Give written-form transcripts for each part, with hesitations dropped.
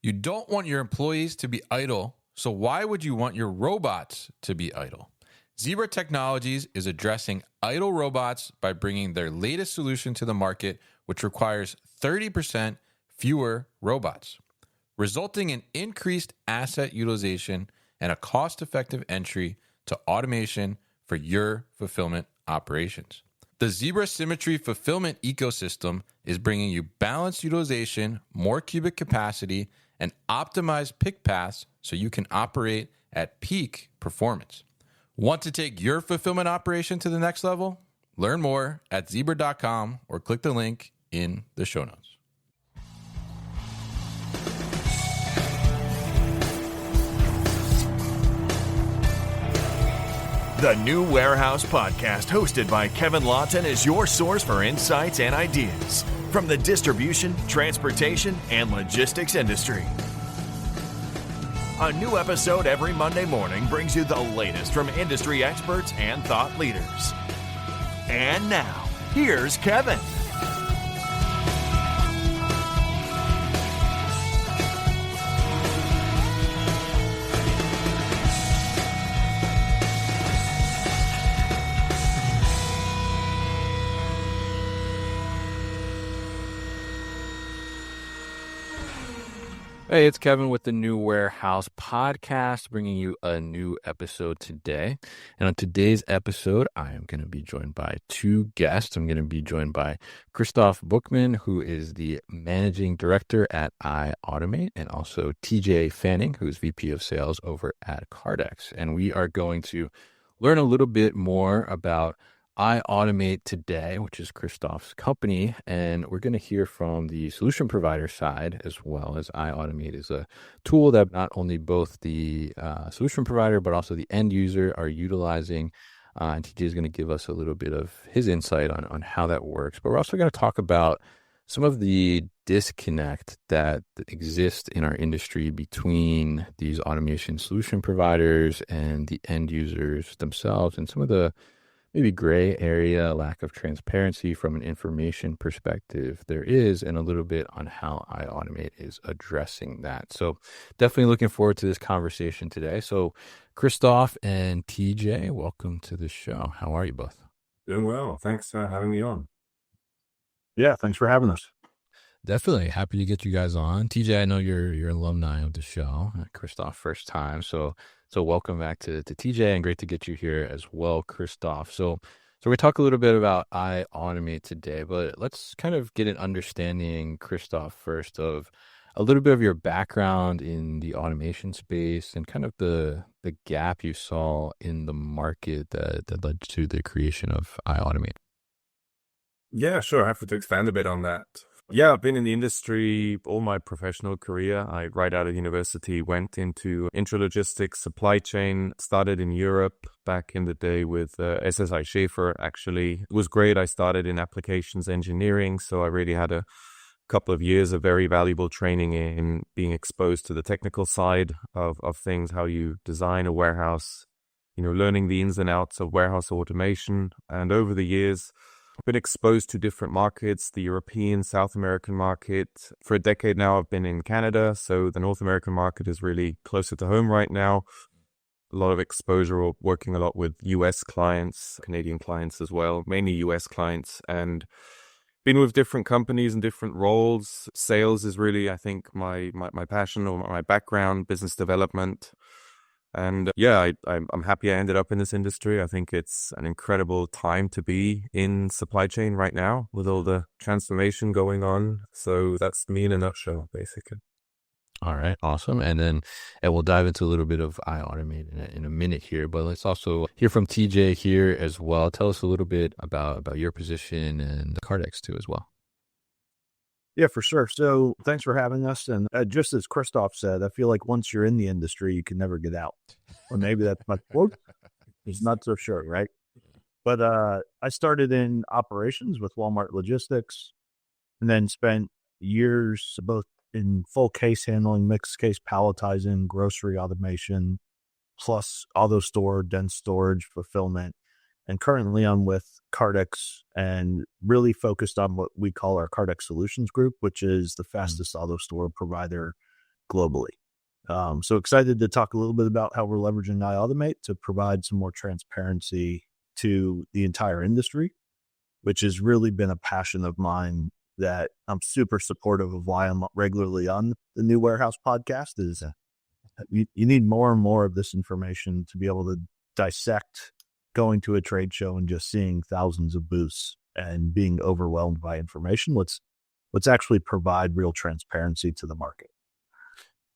You don't want your employees to be idle, so why would you want your robots to be idle? Zebra Technologies is addressing idle robots by bringing their latest solution to the market, which requires 30% fewer robots, resulting in increased asset utilization and a cost-effective entry to automation for your fulfillment operations. The Zebra Symmetry fulfillment ecosystem is bringing you balanced utilization, more cubic capacity, and optimized pick paths so you can operate at peak performance. Want to take your fulfillment operation to the next level? Learn more at zebra.com or click the link in the show notes. The New Warehouse Podcast, hosted by Kevin Lawton, is your source for insights and ideas from the distribution, transportation, and logistics industry. A new episode every Monday morning brings you the latest from industry experts and thought leaders. And now, here's Kevin. Hey, it's Kevin with the New Warehouse Podcast, bringing you a new episode today. And on today's episode, I am going to be joined by two guests. I'm going to be joined by Christoph Buchmann, who is the Managing Director at iAutomate, and also TJ Fanning, who's VP of Sales over at Kardex. And we are going to learn a little bit more about iAutomate today, which is Christoph's company, and we're going to hear from the solution provider side as well, as iAutomate is a tool that not only both the solution provider but also the end user are utilizing. And TJ is going to give us a little bit of his insight on how that works. But we're also going to talk about some of the disconnect that exists in our industry between these automation solution providers and the end users themselves, and some of the maybe gray area, lack of transparency from an information perspective there is, and a little bit on how iAutomate is addressing that. So definitely looking forward to this conversation today. So Christoph and TJ, welcome to the show. How are you both? Doing well. Thanks for having me on. Yeah, thanks for having us. Definitely happy to get you guys on. TJ, I know you're an alumni of the show. Christoph, first time. So welcome back to TJ, and great to get you here as well, Christoph. So we talk a little bit about iAutomate today, but let's kind of get an understanding, Christoph, first, of a little bit of your background in the automation space and kind of the gap you saw in the market that led to the creation of iAutomate. Yeah, sure. Happy to expand a bit on that. Yeah, I've been in the industry all my professional career. Right out of university, went into intralogistics, supply chain, started in Europe back in the day with SSI Schaefer, actually. It was great. I started in applications engineering, so I really had a couple of years of very valuable training in being exposed to the technical side of things, how you design a warehouse, learning the ins and outs of warehouse automation. And over the years, I've been exposed to different markets, the European, South American market. For a decade now, I've been in Canada, so the North American market is really closer to home right now. A lot of exposure, working a lot with US clients, Canadian clients as well, mainly US clients, and been with different companies in different roles. Sales is really, I think, my passion or my background, business development. And yeah, I'm happy I ended up in this industry. I think it's an incredible time to be in supply chain right now with all the transformation going on. So that's me in a nutshell, basically. All right, awesome. And we'll dive into a little bit of iAutomate in a minute here, but let's also hear from TJ here as well. Tell us a little bit about your position and Kardex too as well. Yeah, for sure. So thanks for having us. And just as Christoph said, I feel like once you're in the industry, you can never get out. Or maybe that's my quote. He's not so sure, right? But I started in operations with Walmart Logistics, and then spent years both in full case handling, mixed case palletizing, grocery automation, plus auto store, dense storage, fulfillment. And currently I'm with Kardex and really focused on what we call our Kardex Solutions Group, which is the fastest auto store provider globally. So excited to talk a little bit about how we're leveraging iAutomate to provide some more transparency to the entire industry, which has really been a passion of mine that I'm super supportive of why I'm regularly on the New Warehouse podcast is you need more and more of this information to be able to dissect going to a trade show and just seeing thousands of booths and being overwhelmed by information. Let's actually provide real transparency to the market.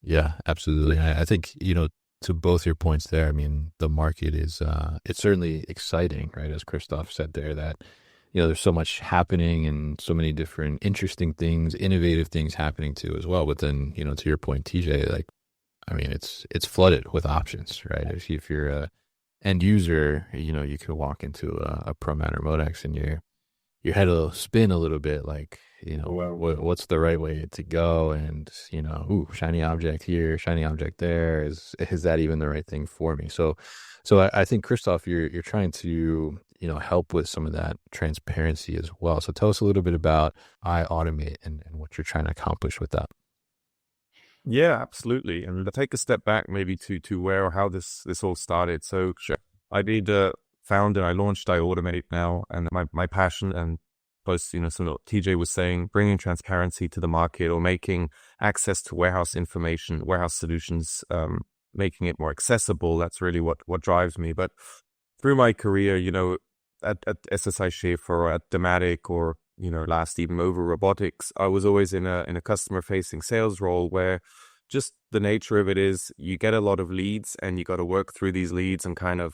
Yeah, absolutely. I think, to both your points there, I mean, the market is, it's certainly exciting, right? As Christoph said there, that, there's so much happening and so many different interesting things, innovative things happening too as well. But then, to your point, TJ, like, I mean, it's flooded with options, right? If you're a end user, you could walk into a ProMat or Modex and your head will spin a little bit, like, what's the right way to go? And, shiny object here, shiny object there. Is that even the right thing for me? So I think, Christoph, you're trying to, help with some of that transparency as well. So tell us a little bit about iAutomate and what you're trying to accomplish with that. Yeah, absolutely. And to take a step back maybe to where or how this all started. So Sure. I did found and I launched iAutomate now, and my passion and both, some of what TJ was saying, bringing transparency to the market or making access to warehouse information, warehouse solutions, making it more accessible. That's really what drives me. But through my career, at SSI Schaefer or at Dematic or, last even over robotics, I was always in a customer facing sales role where just the nature of it is you get a lot of leads and you got to work through these leads and kind of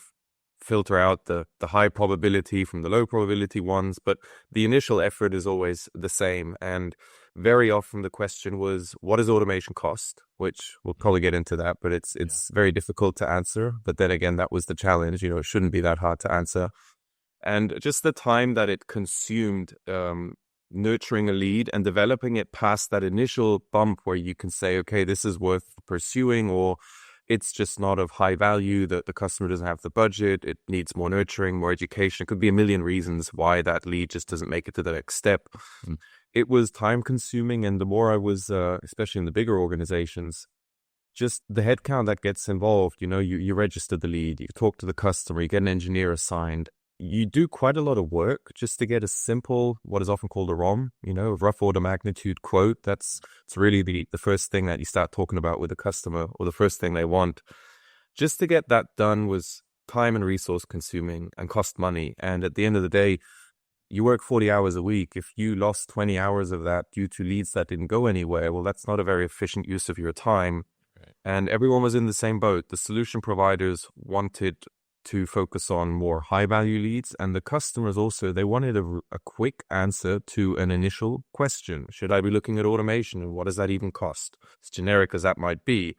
filter out the high probability from the low probability ones. But the initial effort is always the same. And very often the question was, what does automation cost? Which we'll probably get into that, but it's very difficult to answer. But then again, that was the challenge. It shouldn't be that hard to answer. And just the time that it consumed nurturing a lead and developing it past that initial bump where you can say, okay, this is worth pursuing, or it's just not of high value, that the customer doesn't have the budget, it needs more nurturing, more education. It could be a million reasons why that lead just doesn't make it to the next step. It was time consuming. And the more I was, especially in the bigger organizations, just the headcount that gets involved, you register the lead, you talk to the customer, you get an engineer assigned. You do quite a lot of work just to get a simple, what is often called a ROM, a rough order magnitude quote. It's really the first thing that you start talking about with the customer, or the first thing they want. Just to get that done was time and resource consuming and cost money. And at the end of the day, you work 40 hours a week. If you lost 20 hours of that due to leads that didn't go anywhere, well, that's not a very efficient use of your time. Right. And everyone was in the same boat. The solution providers wanted to focus on more high value leads, and the customers also, they wanted a quick answer to an initial question. Should I be looking at automation, and what does that even cost? As generic as that might be.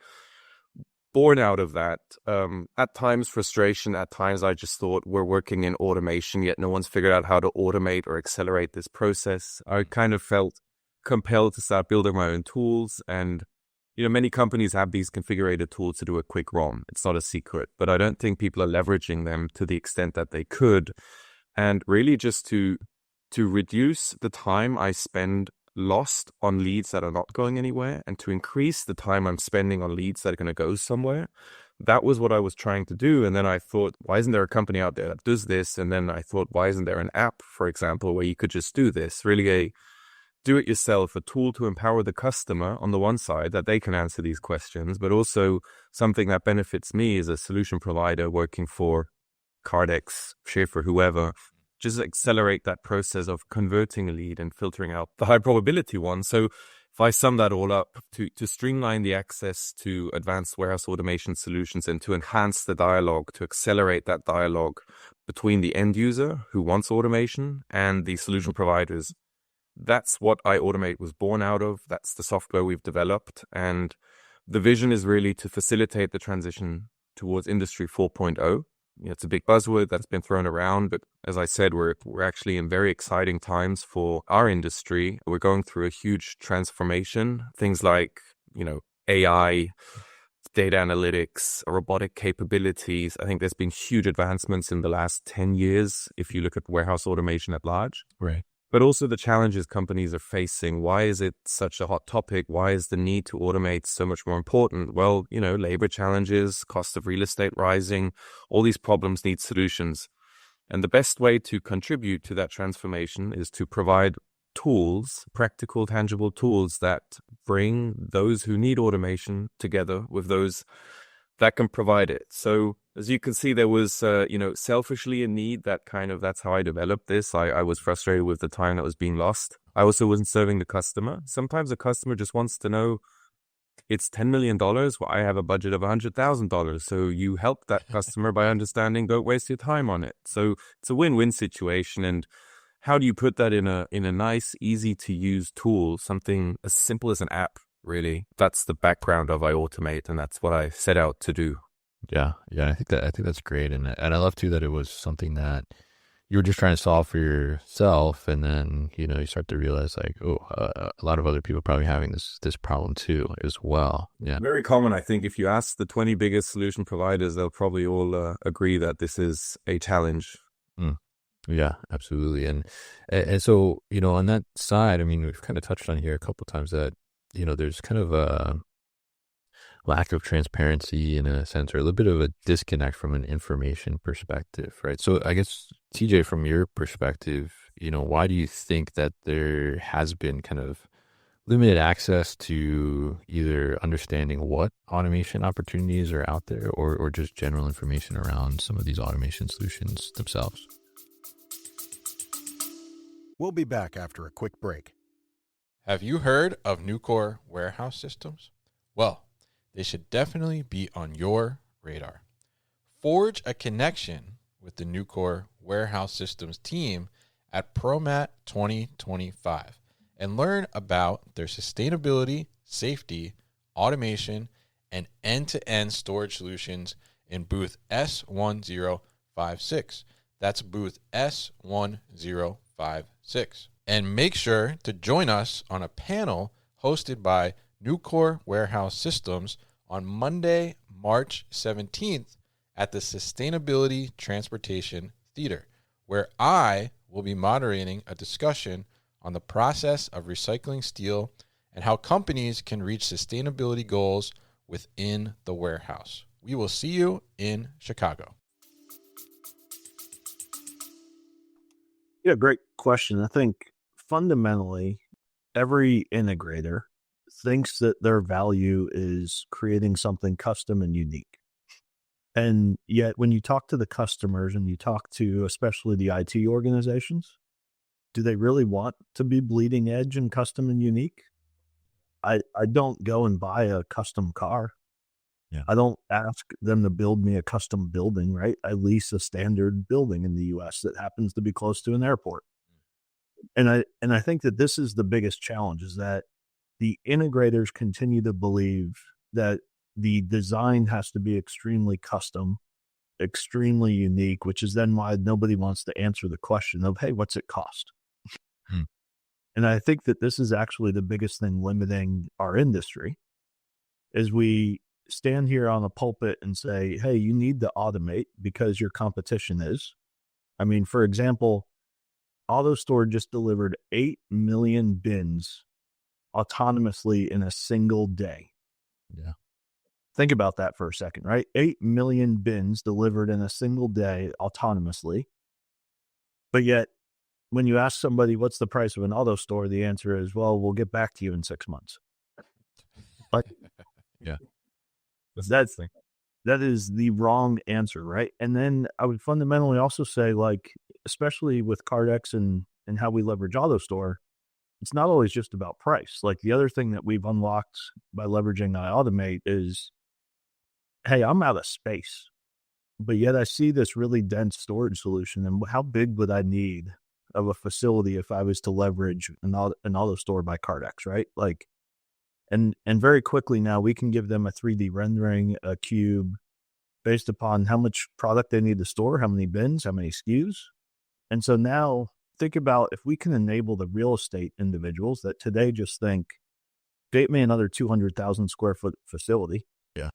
Born out of that, at times frustration, at times I just thought, we're working in automation, yet no one's figured out how to automate or accelerate this process. I kind of felt compelled to start building my own tools, and many companies have these configurated tools to do a quick ROM. It's not a secret, but I don't think people are leveraging them to the extent that they could. And really just to reduce the time I spend lost on leads that are not going anywhere, and to increase the time I'm spending on leads that are going to go somewhere. That was what I was trying to do. And then I thought, why isn't there a company out there that does this? And then I thought, why isn't there an app, for example, where you could just do this? Really a do-it-yourself, a tool to empower the customer on the one side, that they can answer these questions, but also something that benefits me as a solution provider working for Kardex, Schaefer, whoever, just accelerate that process of converting a lead and filtering out the high probability one. So if I sum that all up, to streamline the access to advanced warehouse automation solutions and to enhance the dialogue, to accelerate that dialogue between the end user who wants automation and the solution providers, that's what iAutomate was born out of. That's the software we've developed. And the vision is really to facilitate the transition towards Industry 4.0. It's a big buzzword that's been thrown around, but as I said, we're actually in very exciting times for our industry. We're going through a huge transformation. Things like, AI, data analytics, robotic capabilities. I think there's been huge advancements in the last 10 years if you look at warehouse automation at large. Right. but also the challenges companies are facing. Why is it such a hot topic? Why is the need to automate so much more important? Well, labor challenges, cost of real estate rising, all these problems need solutions. And the best way to contribute to that transformation is to provide tools, practical, tangible tools that bring those who need automation together with those that can provide it. So as you can see, there was, selfishly a need that's how I developed this. I was frustrated with the time that was being lost. I also wasn't serving the customer. Sometimes the customer just wants to know it's $10 million. Well, I have a budget of $100,000. So you help that customer by understanding, don't waste your time on it. So it's a win-win situation. And how do you put that in a nice, easy to use tool, something as simple as an app? Really, that's the background of iAutomate, and that's what I set out to do. Yeah. I think that's great, and I love too that it was something that you were just trying to solve for yourself, and then you start to realize like, a lot of other people probably having this problem too as well. Yeah, very common. I think if you ask the 20 biggest solution providers, they'll probably all agree that this is a challenge. Yeah, absolutely, and so on that side, I mean, we've kind of touched on here a couple of times that there's kind of a lack of transparency in a sense, or a little bit of a disconnect from an information perspective, right? So I guess, TJ, from your perspective, why do you think that there has been kind of limited access to either understanding what automation opportunities are out there, or just general information around some of these automation solutions themselves? We'll be back after a quick break. Have you heard of Nucor warehouse systems? Well, they should definitely be on your radar. Forge a connection with the Nucor warehouse systems team at ProMat 2025 and learn about their sustainability, safety, automation, and end-to-end storage solutions in booth S1056. That's booth S1056. And make sure to join us on a panel hosted by Nucor Warehouse Systems on Monday, March 17th at the Sustainability Transportation Theater, where I will be moderating a discussion on the process of recycling steel and how companies can reach sustainability goals within the warehouse. We will see you in Chicago. Yeah, great question. I think fundamentally, every integrator thinks that their value is creating something custom and unique. And yet, when you talk to the customers and you talk to especially the IT organizations, do they really want to be bleeding edge and custom and unique? I don't go and buy a custom car. Yeah. I don't ask them to build me a custom building, right? I lease a standard building in the US that happens to be close to an airport. And I think that this is the biggest challenge, is that the integrators continue to believe that the design has to be extremely custom, extremely unique, which is then why nobody wants to answer the question of, hey, what's it cost? And I think that this is actually the biggest thing limiting our industry, is we stand here on a pulpit and say, hey, you need to automate because your competition is. I mean, for example, AutoStore just delivered 8 million bins autonomously in a single day. Yeah. Think about that for a second, right? 8 million bins delivered in a single day autonomously. But yet, when you ask somebody what's the price of an AutoStore, the answer is, well, we'll get back to you in 6 months. But Yeah. that is the wrong answer, right? And then I would fundamentally also say, like, especially with Kardex and how we leverage AutoStore, it's not always just about price. Like, the other thing that we've unlocked by leveraging iAutomate is, hey, I'm out of space, but yet I see this really dense storage solution. And how big would I need of a facility if I was to leverage an AutoStore by Kardex, right? Like, and very quickly now we can give them a 3D rendering, a cube, based upon how much product they need to store, how many bins, how many SKUs. And so now think about if we can enable the real estate individuals that today just think, date me another 200,000 square foot facility. Yeah.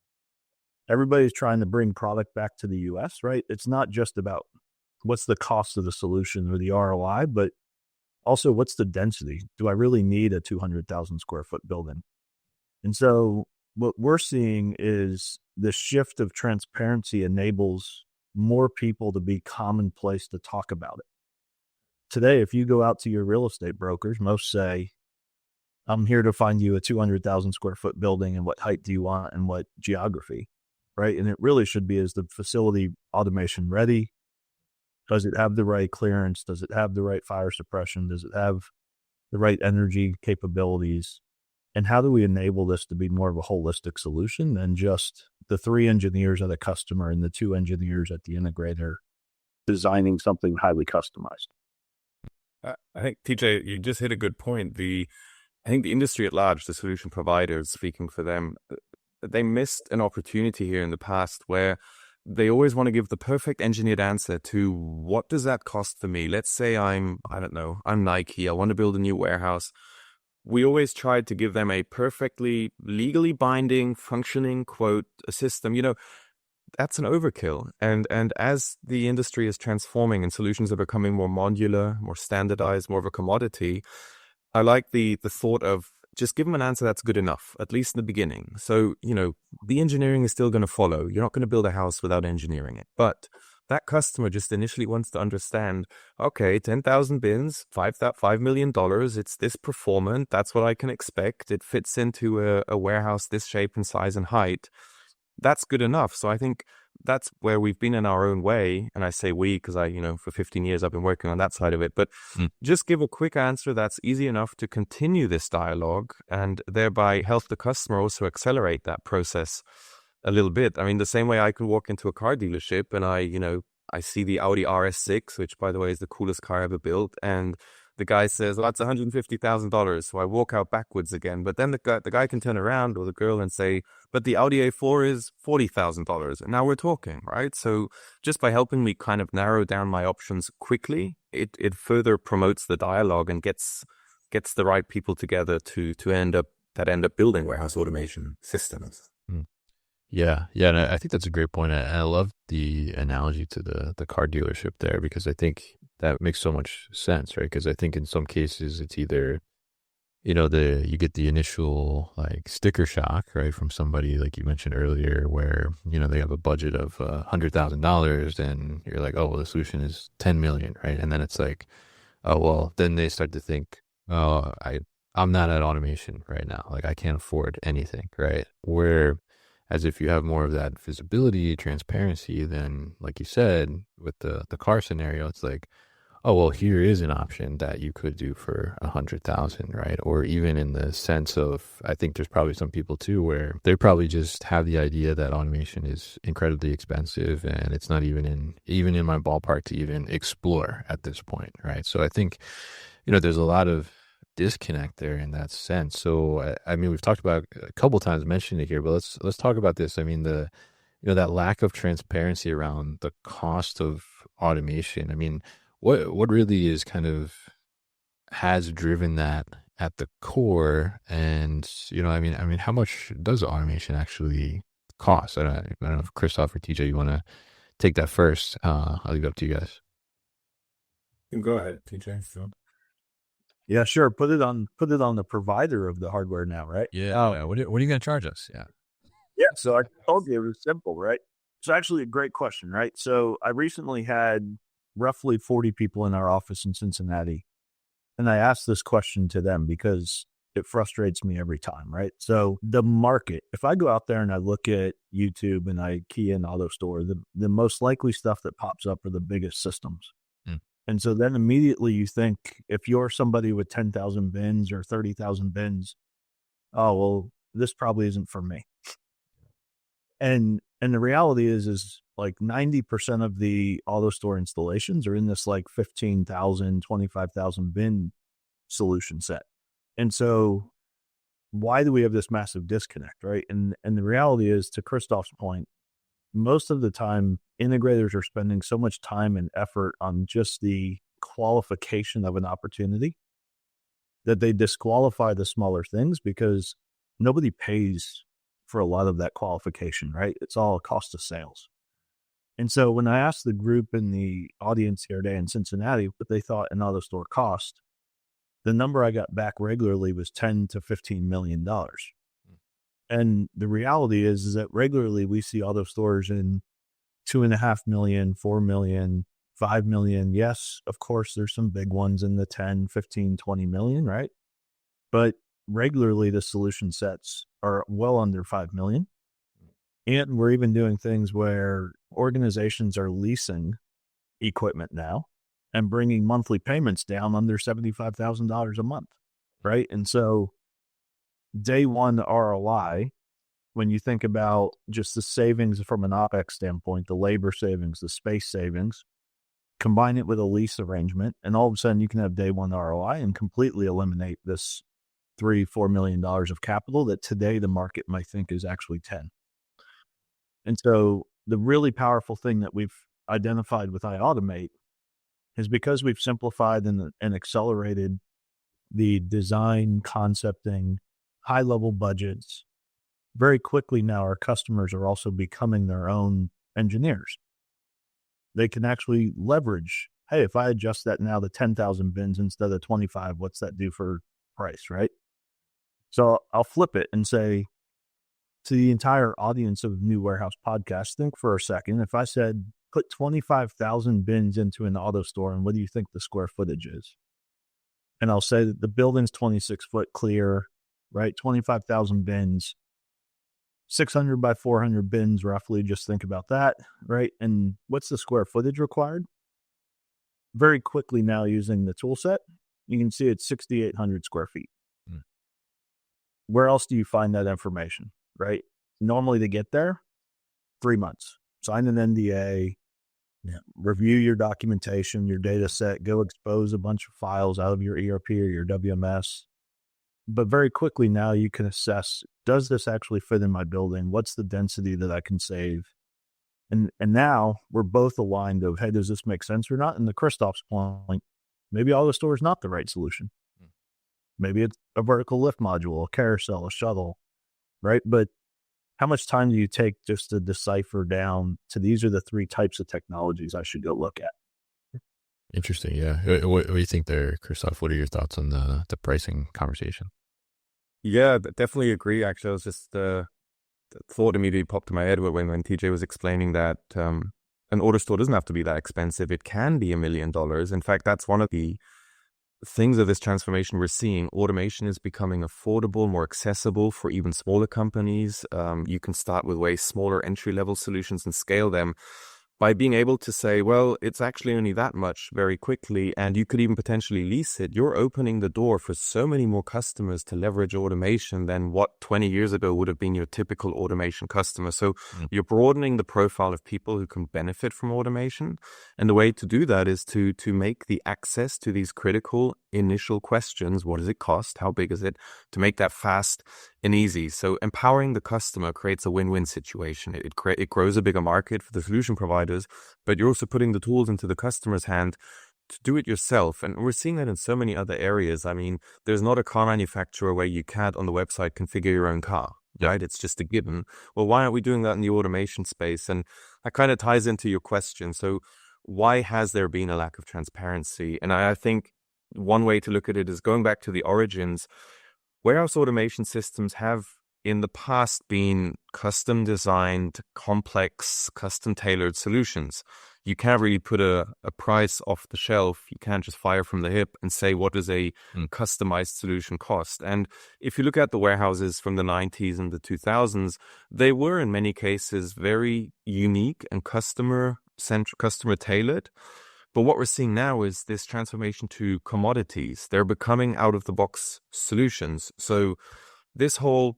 Everybody's trying to bring product back to the US, right? It's not just about what's the cost of the solution or the ROI, but Also, what's the density? Do I really need a 200,000 square foot building? And so what we're seeing is the shift of transparency enables more people to be commonplace to talk about it. Today, if you go out to your real estate brokers, most say, I'm here to find you a 200,000 square foot building, and what height do you want and what geography, right? And it really should be, is the facility automation ready? Does it have the right clearance? Does it have the right fire suppression? Does it have the right energy capabilities? And how do we enable this to be more of a holistic solution than just the 3 engineers at a customer and the 2 engineers at the integrator designing something highly customized? I think, TJ, you just hit a good point. I think the industry at large, the solution providers, speaking for them, they missed an opportunity here in the past where they always want to give the perfect engineered answer to what does that cost for me? Let's say I'm Nike. I want to build a new warehouse. We always tried to give them a perfectly legally binding, functioning quote, a system. That's an overkill. And as the industry is transforming and solutions are becoming more modular, more standardized, more of a commodity, I like the thought of just give them an answer that's good enough, at least in the beginning. So, the engineering is still going to follow. You're not going to build a house without engineering it. But that customer just initially wants to understand, okay, 10,000 bins, $5 million, it's this performant, that's what I can expect. It fits into a warehouse this shape and size and height. That's good enough. So I think that's where we've been in our own way. And I say we because for 15 years I've been working on that side of it. But just give a quick answer that's easy enough to continue this dialogue and thereby help the customer also accelerate that process a little bit. I mean, the same way I can walk into a car dealership and I see the Audi RS6, which by the way is the coolest car ever built. And the guy says, well, that's $150,000. So I walk out backwards again. But then the guy can turn around, or the girl, and say, but the Audi A4 is $40,000. And now we're talking, right? So just by helping me kind of narrow down my options quickly, it further promotes the dialogue and gets the right people together to end up building warehouse automation systems. Yeah. And I think that's a great point. I love the analogy to the car dealership there, because I think that makes so much sense, right? Because I think in some cases it's either, you get the initial like sticker shock, right, from somebody like you mentioned earlier, where they have a budget of $100,000, and you're like, oh well, the solution is 10 million, right? And then it's like, oh well, then they start to think, oh, I'm not at automation right now, like I can't afford anything, right? Where as if you have more of that visibility, transparency, then like you said, with the car scenario, it's like, oh, well, here is an option that you could do for 100,000, right? Or even in the sense of, I think there's probably some people too, where they probably just have the idea that automation is incredibly expensive and it's not even in my ballpark to even explore at this point, right? So I think, there's a lot of disconnect there in that sense. So I mean, we've talked about a couple times, mentioned it here, but let's talk about this. I mean, that lack of transparency around the cost of automation. I mean, what really is kind of has driven that at the core? And I mean, how much does automation actually cost? I don't know if Christoph or TJ, you want to take that first. I'll leave it up to you guys. Go ahead, TJ. Yeah, sure. Put it on the provider of the hardware now, right? Yeah. What are you going to charge us? Yeah. Yeah. So I told you it was simple, right? It's actually a great question, right? So I recently had roughly 40 people in our office in Cincinnati, and I asked this question to them because it frustrates me every time, right? So the market, if I go out there and I look at YouTube and I key in AutoStore, the most likely stuff that pops up are the biggest systems. And so then immediately you think, if you're somebody with 10,000 bins or 30,000 bins, oh, well, this probably isn't for me. And the reality is like 90% of the AutoStore installations are in this like 15,000, 25,000 bin solution set. And so why do we have this massive disconnect, right? And the reality is, to Christoph's point, most of the time, integrators are spending so much time and effort on just the qualification of an opportunity that they disqualify the smaller things, because nobody pays for a lot of that qualification, right? It's all a cost of sales. And so when I asked the group in the audience here today in Cincinnati what they thought an AutoStore cost, the number I got back regularly was $10 to $15 million. And the reality is that regularly we see auto stores in 2.5 million, 4 million, 5 million. Yes, of course, there's some big ones in the 10, 15, 20 million, right? But regularly the solution sets are well under 5 million. And we're even doing things where organizations are leasing equipment now and bringing monthly payments down under $75,000 a month, right? And so day one ROI, when you think about just the savings from an OpEx standpoint, the labor savings, the space savings, combine it with a lease arrangement, and all of a sudden you can have day one ROI and completely eliminate this $3-4 million of capital that today the market might think is actually 10. And so the really powerful thing that we've identified with iAutomate is because we've simplified and accelerated the design, concepting, high-level budgets. Very quickly now, our customers are also becoming their own engineers. They can actually leverage, hey, if I adjust that now to 10,000 bins instead of 25, what's that do for price, right? So I'll flip it and say to the entire audience of New Warehouse Podcast, think for a second. If I said, put 25,000 bins into an auto store, and what do you think the square footage is? And I'll say that the building's 26 foot clear, right? 25,000 bins, 600 by 400 bins roughly. Just think about that, right? And what's the square footage required? Very quickly now, using the tool set, you can see it's 6,800 square feet. Where else do you find that information, right? Normally to get there, 3 months. Sign an NDA, review your documentation, your data set, go expose a bunch of files out of your ERP or your WMS. But very quickly now you can assess, does this actually fit in my building? What's the density that I can save? And now we're both aligned of, hey, does this make sense or not? And to Christoph's point, maybe auto store is not the right solution. Maybe it's a vertical lift module, a carousel, a shuttle, right? But how much time do you take just to decipher down to these are the 3 types of technologies I should go look at? Interesting. Yeah. What do you think there, Christoph? What are your thoughts on the pricing conversation? Yeah, definitely agree. Actually, I was just the thought immediately popped in my head when TJ was explaining that an auto store doesn't have to be that expensive. It can be $1 million. In fact, that's one of the things of this transformation we're seeing. Automation is becoming affordable, more accessible for even smaller companies. You can start with way smaller entry-level solutions and scale them by being able to say, well, it's actually only that much very quickly, and you could even potentially lease it. You're opening the door for so many more customers to leverage automation than what 20 years ago would have been your typical automation customer. So you're broadening the profile of people who can benefit from automation. And the way to do that is to make the access to these critical initial questions, what does it cost? How big is it? To make that fast and easy. So empowering the customer creates a win-win situation. It grows a bigger market for the solution providers, but you're also putting the tools into the customer's hand to do it yourself. And we're seeing that in so many other areas. I mean, there's not a car manufacturer where you can't on the website configure your own car, right? It's just a given. Well, why aren't we doing that in the automation space? And that kind of ties into your question. So why has there been a lack of transparency? And I think one way to look at it is going back to the origins. Warehouse automation systems have in the past been custom designed, complex, custom tailored solutions. You can't really put a price off the shelf. You can't just fire from the hip and say, what does a customized solution cost? And if you look at the warehouses from the 90s and the 2000s, they were in many cases very unique and customer-centric, customer-tailored. But what we're seeing now is this transformation to commodities. They're becoming out-of-the-box solutions. So this whole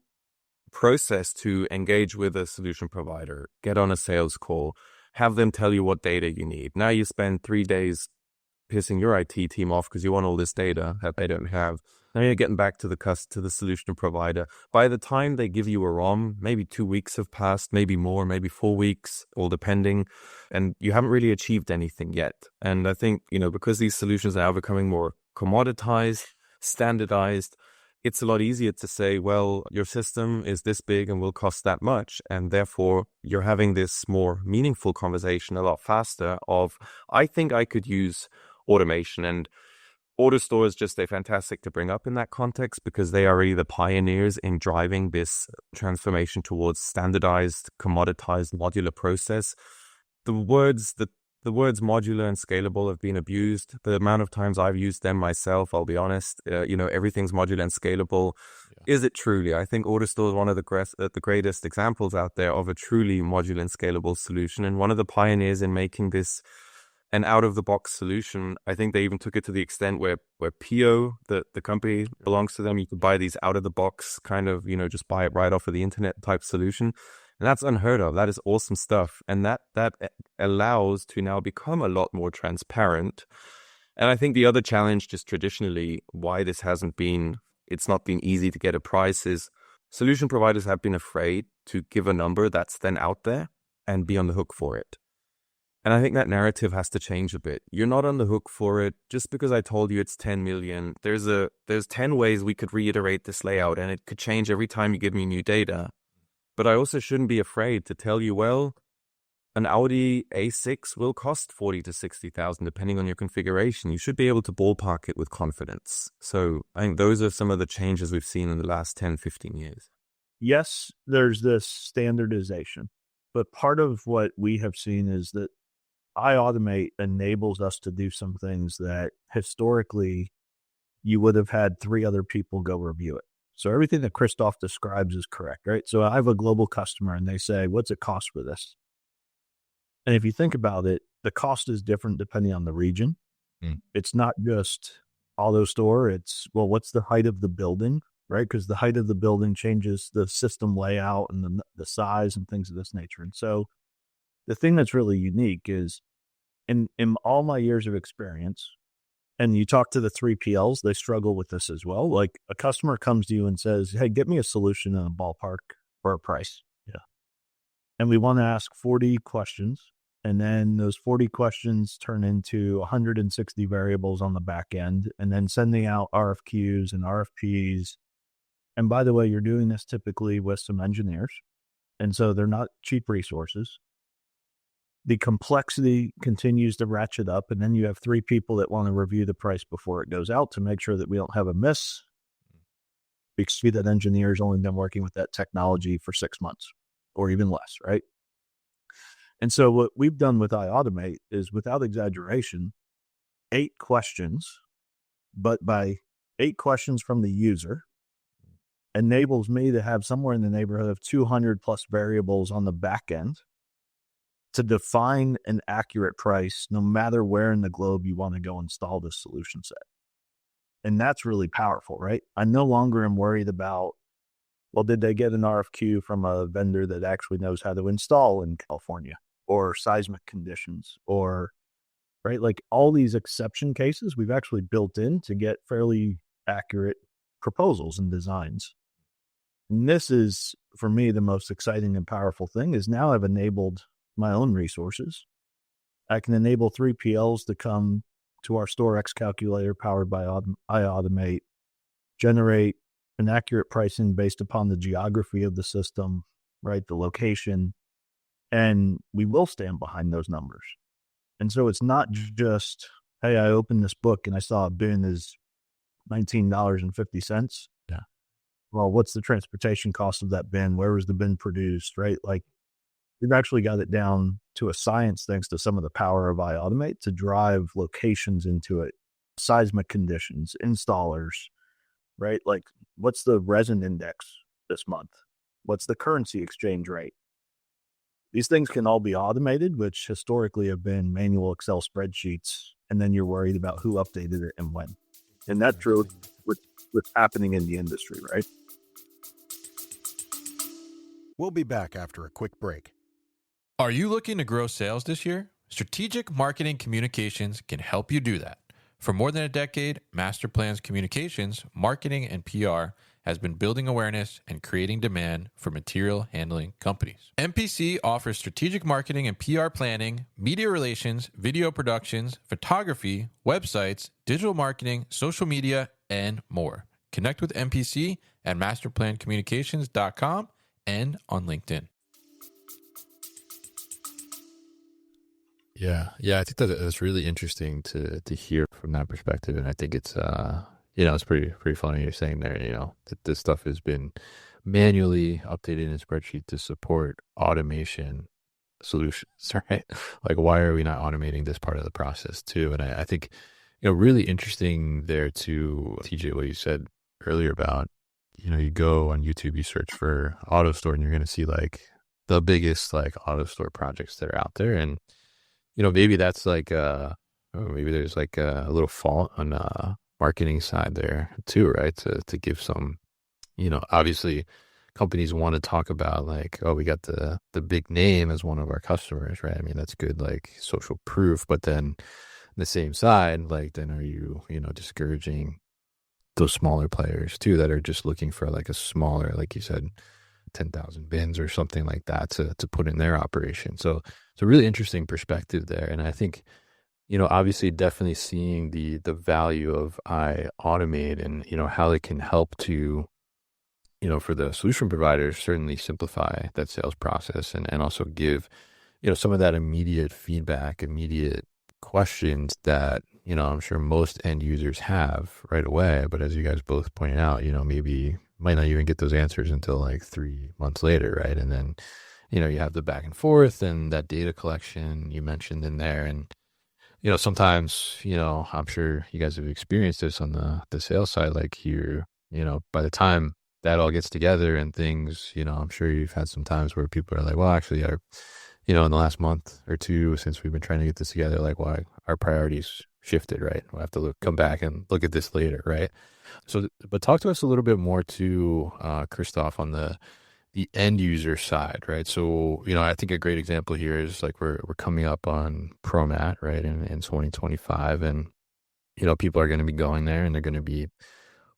process to engage with a solution provider, get on a sales call, have them tell you what data you need. Now you spend 3 days pissing your IT team off because you want all this data that they don't have. Now you're getting back to the solution provider. By the time they give you a ROM, maybe 2 weeks have passed, maybe more, maybe 4 weeks, all depending. And you haven't really achieved anything yet. And I think, because these solutions are now becoming more commoditized, standardized, it's a lot easier to say, well, your system is this big and will cost that much. And therefore, you're having this more meaningful conversation a lot faster of, I think I could use automation. And AutoStore is just fantastic to bring up in that context because they are really the pioneers in driving this transformation towards standardized, commoditized, modular process. The words modular and scalable have been abused. The amount of times I've used them myself, I'll be honest, everything's modular and scalable. Yeah. Is it truly? I think AutoStore is one of the greatest examples out there of a truly modular and scalable solution, and one of the pioneers in making this an out-of-the-box solution. I think they even took it to the extent where PO, the company belongs to them, you could buy these out-of-the-box kind of, just buy it right off of the internet type solution. And that's unheard of. That is awesome stuff. And that allows to now become a lot more transparent. And I think the other challenge, just traditionally, why this it's not been easy to get a price, is solution providers have been afraid to give a number that's then out there and be on the hook for it. And I think that narrative has to change a bit. You're not on the hook for it just because I told you it's 10 million. There's 10 ways we could reiterate this layout, and it could change every time you give me new data. But I also shouldn't be afraid to tell you, well, an Audi A6 will cost 40 to 60,000 depending on your configuration. You should be able to ballpark it with confidence. So I think those are some of the changes we've seen in the last 10, 15 years. Yes, there's this standardization, but part of what we have seen is that iAutomate enables us to do some things that historically you would have had 3 other people go review it. So everything that Christoph describes is correct, right? So I have a global customer and they say, what's it cost for this? And if you think about it, the cost is different depending on the region. It's not just AutoStore. It's, well, what's the height of the building, right? Because the height of the building changes the system layout and the size and things of this nature. And so the thing that's really unique is in all my years of experience, and you talk to the 3PLs, they struggle with this as well. Like a customer comes to you and says, hey, get me a solution in a ballpark for a price. Yeah. And we want to ask 40 questions. And then those 40 questions turn into 160 variables on the back end, and then sending out RFQs and RFPs. And by the way, you're doing this typically with some engineers. And so they're not cheap resources. The complexity continues to ratchet up, and then you have 3 people that want to review the price before it goes out to make sure that we don't have a miss. Because that engineer's only been working with that technology for 6 months or even less, right? And so what we've done with iAutomate is, without exaggeration, 8 questions, but by 8 questions from the user, enables me to have somewhere in the neighborhood of 200 plus variables on the back end to define an accurate price, no matter where in the globe you want to go install this solution set. And that's really powerful, right? I no longer am worried about, well, did they get an RFQ from a vendor that actually knows how to install in California, or seismic conditions, or, right? Like all these exception cases we've actually built in to get fairly accurate proposals and designs. And this is, for me, the most exciting and powerful thing is now I've enabled my own resources. I can enable 3PLs to come to our Store X calculator powered by iAutomate, generate an accurate pricing based upon the geography of the system, right? The location, and we will stand behind those numbers. And so it's not just, hey, I opened this book and I saw a bin is $19.50. Yeah. Well, what's the transportation cost of that bin? Where was the bin produced, right? Like, we've actually got it down to a science thanks to some of the power of iAutomate to drive locations into it, seismic conditions, installers, right? Like, what's the resin index this month? What's the currency exchange rate? These things can all be automated, which historically have been manual Excel spreadsheets, and then you're worried about who updated it and when. And that's really what's happening in the industry, right? We'll be back after a quick break. Are you looking to grow sales this year? Strategic Marketing Communications can help you do that. For more than a decade, Master Plans Communications, Marketing, and PR has been building awareness and creating demand for material handling companies. MPC offers strategic marketing and PR planning, media relations, video productions, photography, websites, digital marketing, social media, and more. Connect with MPC at masterplancommunications.com and on LinkedIn. Yeah. I think that's really interesting to hear from that perspective, and I think it's it's pretty funny you're saying there, that this stuff has been manually updated in a spreadsheet to support automation solutions, right? Like, why are we not automating this part of the process too? And I think, really interesting there too, TJ, what you said earlier about, you go on YouTube, you search for auto store, and you're going to see like the biggest like auto store projects that are out there. And, maybe that's like, maybe there's like a little fault on marketing side there too, right? To give some, obviously companies want to talk about like, oh, we got the big name as one of our customers, right? I mean, that's good, like social proof, but then the same side, like, then are you, discouraging those smaller players too that are just looking for like a smaller, like you said, 10,000 bins or something like that to put in their operation. So it's a really interesting perspective there. And I think, obviously definitely seeing the value of iAutomate and, how it can help to, for the solution providers, certainly simplify that sales process and also give, some of that immediate feedback, immediate questions that, I'm sure most end users have right away. But as you guys both pointed out, maybe might not even get those answers until like 3 months later, right? And then, you have the back and forth and that data collection you mentioned in there. And, sometimes, I'm sure you guys have experienced this on the sales side, like by the time that all gets together and things, I'm sure you've had some times where people are like, well, actually, in the last month or two since we've been trying to get this together, like, why our priorities shifted, right? We'll have to come back and look at this later, right? So, but talk to us a little bit more too, Christoph, on the end user side, right? So, I think a great example here is like we're coming up on ProMat, right, in 2025, and people are going to be going there and they're going to be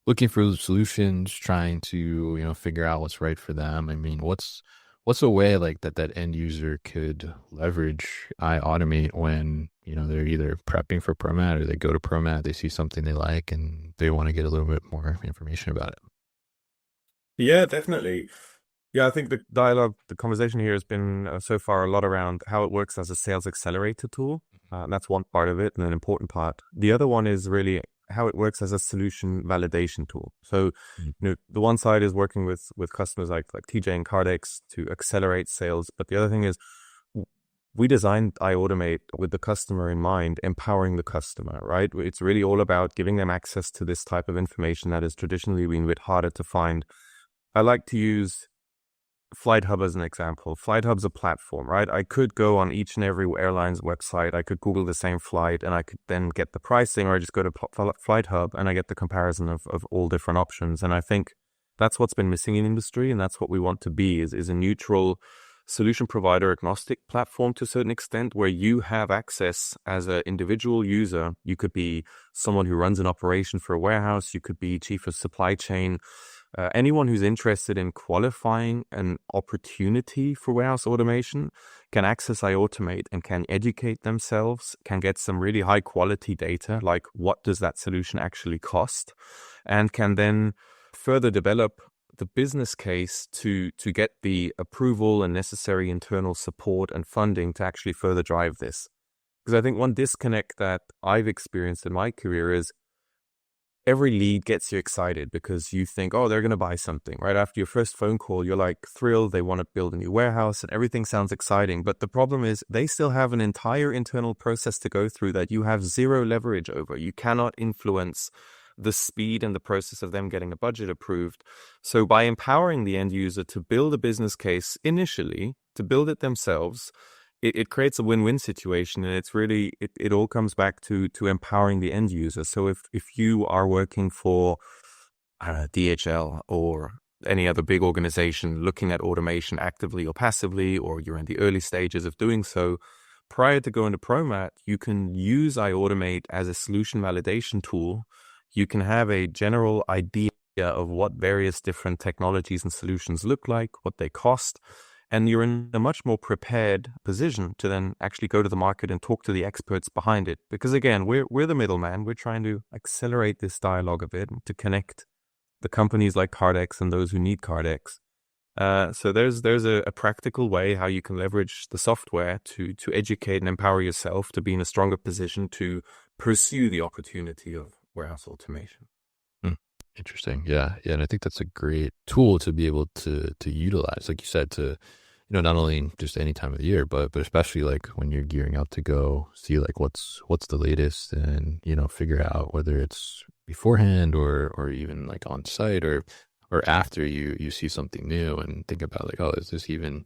looking for solutions, trying to figure out what's right for them. I mean, what's a way like that end user could leverage iAutomate when they're either prepping for ProMat or they go to ProMat, they see something they like and they want to get a little bit more information about it? Yeah, definitely. Yeah, I think the conversation here has been so far a lot around how it works as a sales accelerator tool. That's one part of it and an important part. The other one is really how it works as a solution validation tool. So, the one side is working with customers like TJ and Kardex to accelerate sales. But the other thing is we designed iAutomate with the customer in mind, empowering the customer, right? It's really all about giving them access to this type of information that has traditionally been a bit harder to find. I like to use FlightHub as an example. FlightHub's a platform, right? I could go on each and every airline's website. I could Google the same flight and I could then get the pricing, or I just go to FlightHub and I get the comparison of all different options. And I think that's what's been missing in industry. And that's what we want to be is a neutral solution provider agnostic platform to a certain extent where you have access as an individual user. You could be someone who runs an operation for a warehouse. You could be chief of supply chain. Anyone who's interested in qualifying an opportunity for warehouse automation can access iAutomate and can educate themselves, can get some really high quality data, like what does that solution actually cost, and can then further develop the business case to get the approval and necessary internal support and funding to actually further drive this. Because I think one disconnect that I've experienced in my career is every lead gets you excited because you think, oh, they're going to buy something. Right after your first phone call, you're like thrilled. They want to build a new warehouse and everything sounds exciting. But the problem is they still have an entire internal process to go through that you have zero leverage over. You cannot influence the speed and the process of them getting a budget approved. So by empowering the end user to build a business case initially, to build it themselves, it creates a win-win situation, and it's really it all comes back to empowering the end user. So if you are working for DHL or any other big organization looking at automation actively or passively, or you're in the early stages of doing so, prior to going to ProMat, you can use iAutomate as a solution validation tool. You can have a general idea of what various different technologies and solutions look like, what they cost. And you're in a much more prepared position to then actually go to the market and talk to the experts behind it. Because again, we're the middleman. We're trying to accelerate this dialogue a bit to connect the companies like Kardex and those who need Kardex So there's a practical way how you can leverage the software to educate and empower yourself to be in a stronger position to pursue the opportunity of warehouse automation. Interesting. Yeah. Yeah. And I think that's a great tool to be able to utilize, like you said, to, not only just any time of the year, but especially like when you're gearing up to go see like what's the latest, and, figure out whether it's beforehand or even like on site or after you see something new, and think about like, oh, is this even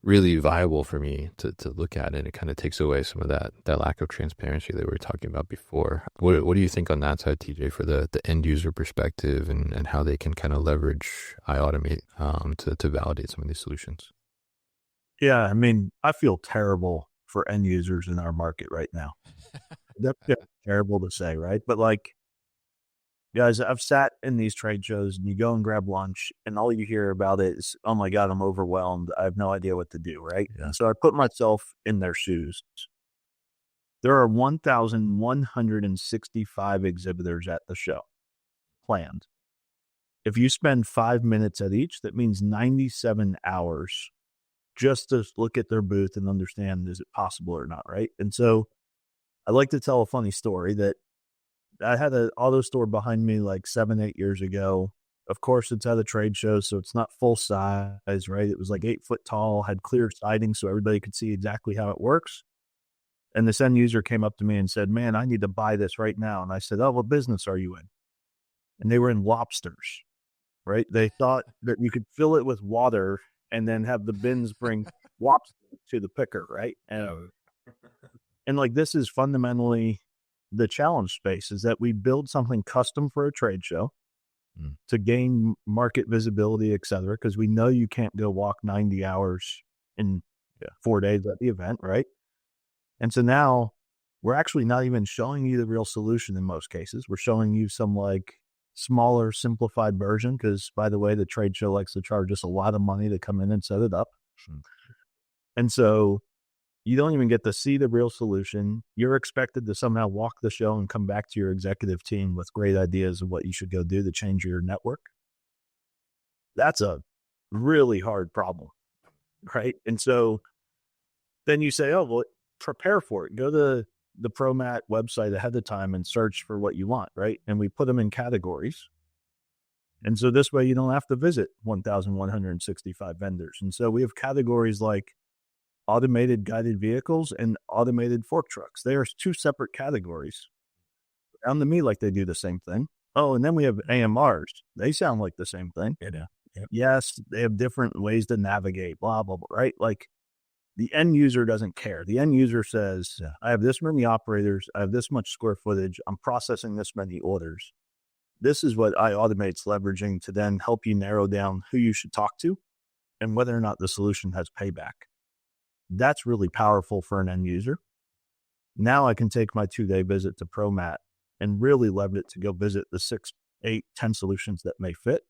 really viable for me to look at? And it kind of takes away some of that lack of transparency that we were talking about before. What do you think on that side, TJ, for the end user perspective, and how they can kind of leverage iAutomate to validate some of these solutions? Yeah, I mean, I feel terrible for end users in our market right now. That's terrible to say, right? But like, guys, I've sat in these trade shows, and you go and grab lunch, and all you hear about it is, oh my God, I'm overwhelmed. I have no idea what to do, right? Yeah. And so I put myself in their shoes. There are 1,165 exhibitors at the show planned. If you spend 5 minutes at each, that means 97 hours just to look at their booth and understand, is it possible or not, right? And so I like to tell a funny story that I had an auto store behind me like 7-8 years ago. Of course, it's at a trade show, so it's not full size, right? It was like 8 foot tall, had clear siding so everybody could see exactly how it works. And this end user came up to me and said, man, I need to buy this right now. And I said, oh, what business are you in? And they were in lobsters, right? They thought that you could fill it with water and then have the bins bring lobster to the picker, right? And like, this is fundamentally the challenge space, is that we build something custom for a trade show to gain market visibility, et cetera, because we know you can't go walk 90 hours in 4 days at the event, right? And so now we're actually not even showing you the real solution in most cases. We're showing you some like smaller, simplified version, because, by the way, the trade show likes to charge us a lot of money to come in and set it up. And so you don't even get to see the real solution. You're expected to somehow walk the show and come back to your executive team with great ideas of what you should go do to change your network. That's a really hard problem, right? And so then you say, oh, well, prepare for it. Go to the ProMat website ahead of time and search for what you want, right? And we put them in categories. And so this way you don't have to visit 1,165 vendors. And so we have categories like automated guided vehicles and automated fork trucks. They are 2 separate categories. Sound to me like they do the same thing. Oh, and then we have AMRs. They sound like the same thing. Yeah. Yes, they have different ways to navigate, blah, blah, blah, right? Like, the end user doesn't care. The end user says, I have this many operators. I have this much square footage. I'm processing this many orders. This is what iAutomate's leveraging to then help you narrow down who you should talk to and whether or not the solution has payback. That's really powerful for an end user. Now I can take my 2-day visit to ProMat and really leverage it to go visit the 6, 8, 10 solutions that may fit,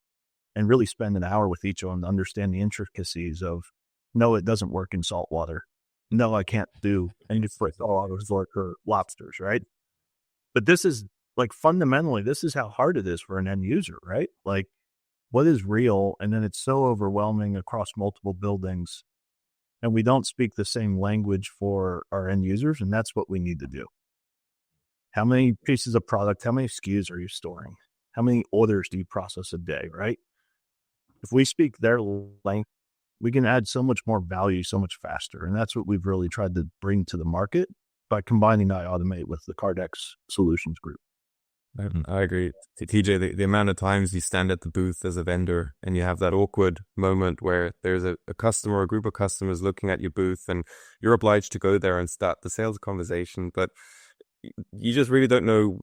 and really spend an hour with each of them to understand the intricacies of, no, it doesn't work in salt water. No, I can't do any auto resort or lobsters, right? But this is like, fundamentally, this is how hard it is for an end user, right? Like, what is real? And then it's so overwhelming across multiple buildings, and we don't speak the same language for our end users. And that's what we need to do. How many pieces of product, how many SKUs are you storing? How many orders do you process a day, right? If we speak their language, we can add so much more value so much faster. And that's what we've really tried to bring to the market by combining iAutomate with the Kardex Solutions Group. I agree. TJ, the amount of times you stand at the booth as a vendor and you have that awkward moment where there's a customer or a group of customers looking at your booth, and you're obliged to go there and start the sales conversation, but you just really don't know,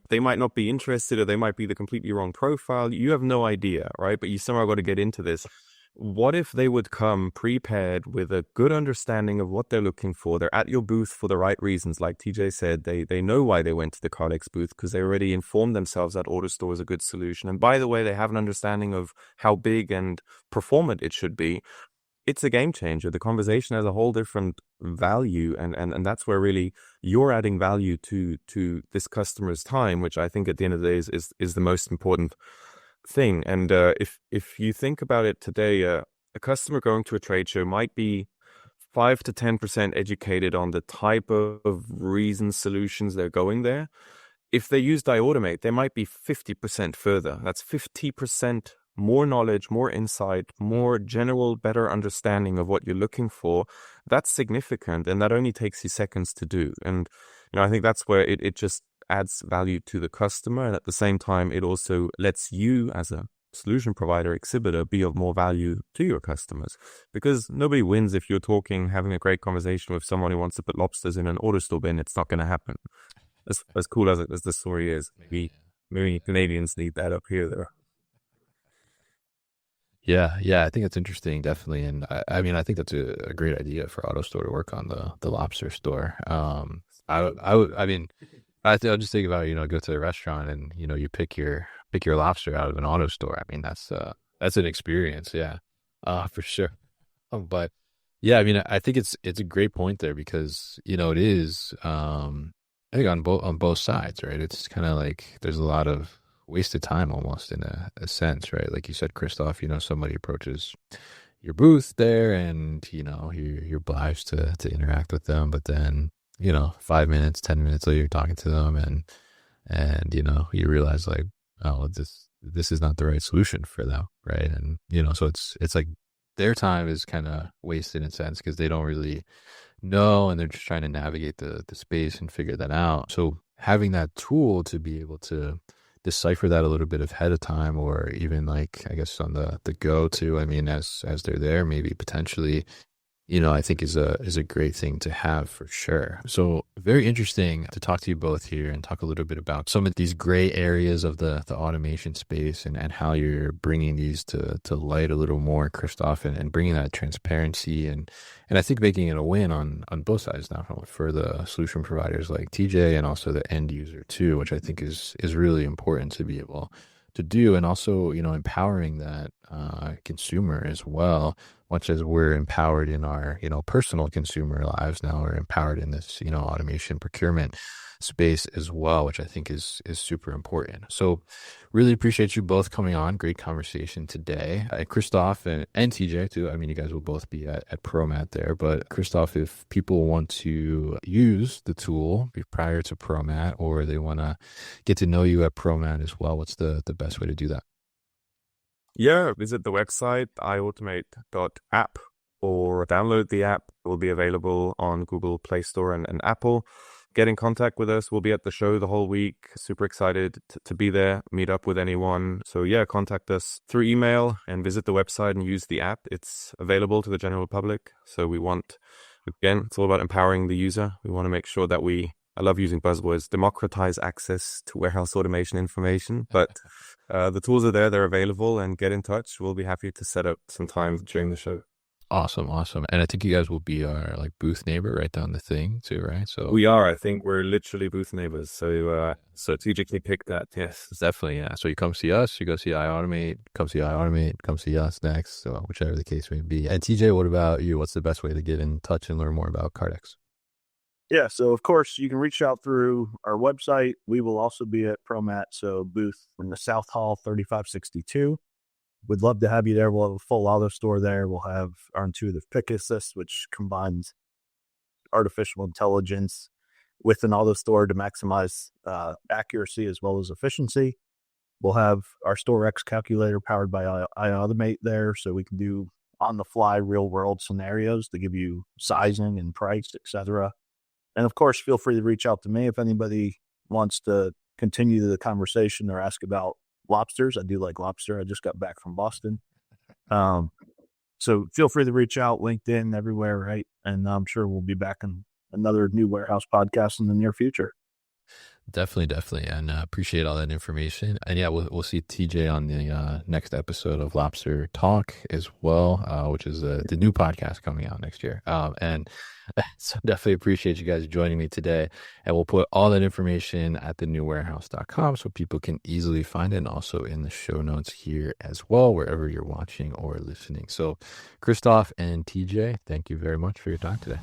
they might not be interested, or they might be the completely wrong profile. You have no idea, right? But you somehow got to get into this. What if they would come prepared with a good understanding of what they're looking for? They're at your booth for the right reasons. Like TJ said, they know why they went to the Kardex booth, because they already informed themselves that AutoStore is a good solution. And by the way, they have an understanding of how big and performant it should be. It's a game changer. The conversation has a whole different value. And that's where really you're adding value to this customer's time, which I think at the end of the day is the most important thing. And if you think about it today, a customer going to a trade show might be 5 to 10% educated on the type of reasons, solutions they're going there. If they used iAutomate, they might be 50% further. That's 50% more knowledge, more insight, more general, better understanding of what you're looking for. That's significant, and that only takes you seconds to do. And I think that's where it just adds value to the customer, and at the same time, it also lets you as a solution provider, exhibitor, be of more value to your customers, because nobody wins if you're having a great conversation with someone who wants to put lobsters in an AutoStore bin. It's not going to happen. As cool as the story is, maybe Canadians need that up here, though. Yeah, I think it's interesting, definitely, and I mean, I think that's a great idea for AutoStore to work on the lobster store. I mean, I'll just think about go to a restaurant and you pick your lobster out of an AutoStore. I mean, that's an experience, yeah, for sure. But yeah, I mean, I think it's a great point there, because it is I think on both sides, right? It's kind of like there's a lot of wasted time almost in a sense, right? Like you said, Christoph, somebody approaches your booth there, and you're obliged to interact with them, but then 5 minutes, 10 minutes later, you're talking to them, and you realize, like, oh, this is not the right solution for them, right? And so it's like their time is kind of wasted in a sense, because they don't really know, and they're just trying to navigate the space and figure that out. So having that tool to be able to decipher that a little bit ahead of time, or even, like, I guess on the go too, I mean, as they're there, maybe potentially, I think is a great thing to have, for sure. So very interesting to talk to you both here and talk a little bit about some of these gray areas of the automation space, and how you're bringing these to light a little more, Christoph, and bringing that transparency, and I think making it a win on both sides now, for the solution providers like TJ, and also the end user too, which I think is really important to be able to do, and also empowering that consumer as well. Much as we're empowered in our personal consumer lives, now we're empowered in this automation procurement space as well, which I think is super important. So really appreciate you both coming on. Great conversation today. Christoph and TJ too. I mean, you guys will both be at ProMat there, but Christoph, if people want to use the tool prior to ProMat, or they want to get to know you at ProMat as well, what's the best way to do that? Yeah, visit the website, iAutomate.app, or download the app. It will be available on Google Play Store and Apple. Get in contact with us. We'll be at the show the whole week. Super excited to be there, meet up with anyone. So yeah, contact us through email and visit the website and use the app. It's available to the general public. So again, it's all about empowering the user. We want to make sure that I love using buzzwords, democratize access to warehouse automation information, but the tools are there, they're available, and get in touch. We'll be happy to set up some time during the show. Awesome. And I think you guys will be our booth neighbor right down the thing too, right? So we are. I think we're literally booth neighbors. So strategically pick that. Yes, definitely. Yeah. So you come see us, you go see iAutomate, come see us next. So whichever the case may be. And TJ, what about you? What's the best way to get in touch and learn more about Kardex? Yeah, so of course you can reach out through our website. We will also be at ProMat, so booth in the South Hall 3562. We'd love to have you there. We'll have a full auto store there. We'll have our intuitive pick assist, which combines artificial intelligence with an auto store to maximize accuracy as well as efficiency. We'll have our Store X calculator powered by iAutomate there, so we can do on-the-fly real-world scenarios to give you sizing and price, etc. And of course, feel free to reach out to me if anybody wants to continue the conversation or ask about lobsters. I do like lobster. I just got back from Boston. So feel free to reach out, LinkedIn, everywhere, right? And I'm sure we'll be back in another new warehouse podcast in the near future. Definitely. And appreciate all that information. And yeah, we'll see TJ on the next episode of Lobster Talk as well, which is the new podcast coming out next year. And so definitely appreciate you guys joining me today. And we'll put all that information at thenewwarehouse.com so people can easily find it, and also in the show notes here as well, wherever you're watching or listening. So Christoph and TJ, thank you very much for your time today.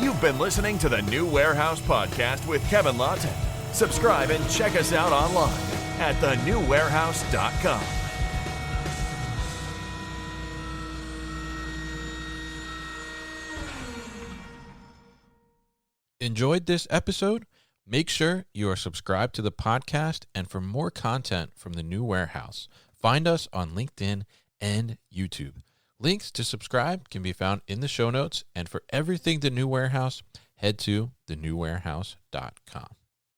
You've been listening to the New Warehouse Podcast with Kevin Lawton. Subscribe and check us out online at thenewwarehouse.com. Enjoyed this episode? Make sure you are subscribed to the podcast, and for more content from the New Warehouse, find us on LinkedIn and YouTube. Links to subscribe can be found in the show notes, and for everything The New Warehouse, head to thenewwarehouse.com.